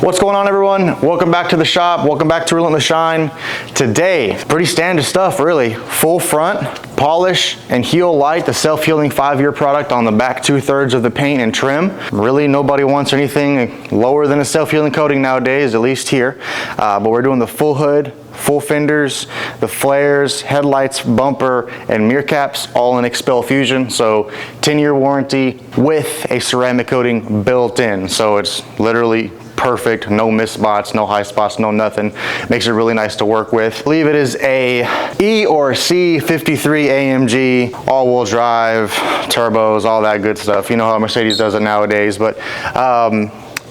What's going on, everyone? Welcome back to the shop. Welcome back to Relentless Shine. Today, pretty standard stuff, really. Full front, polish, and heal light, the self-healing 5-year product on the back 2/3 of the paint and trim. Really, nobody wants anything lower than a self-healing coating nowadays, at least here. But we're doing the full hood, full fenders, the flares, headlights, bumper, and mirror caps, all in Expel Fusion. So 10-year warranty with a ceramic coating built in. So it's literally perfect, no missed spots, no high spots, no nothing. Makes it really nice to work with. I believe it is a E or C 53 AMG, all-wheel drive, turbos, all that good stuff. You know how Mercedes does it nowadays, but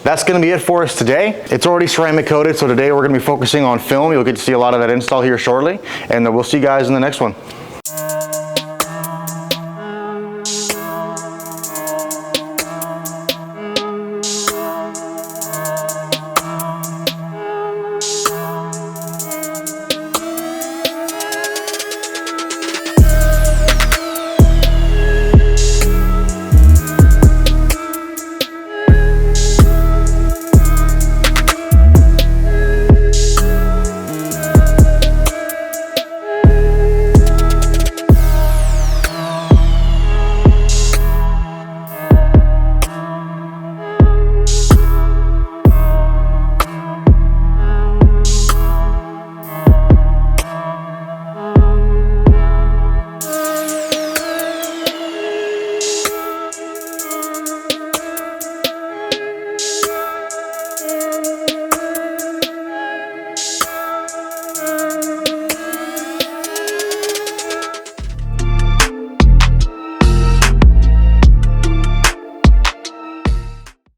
that's gonna be it for us today. It's already ceramic coated, so today we're gonna be focusing on film. You'll get to see a lot of that install here shortly, and we'll see you guys in the next one.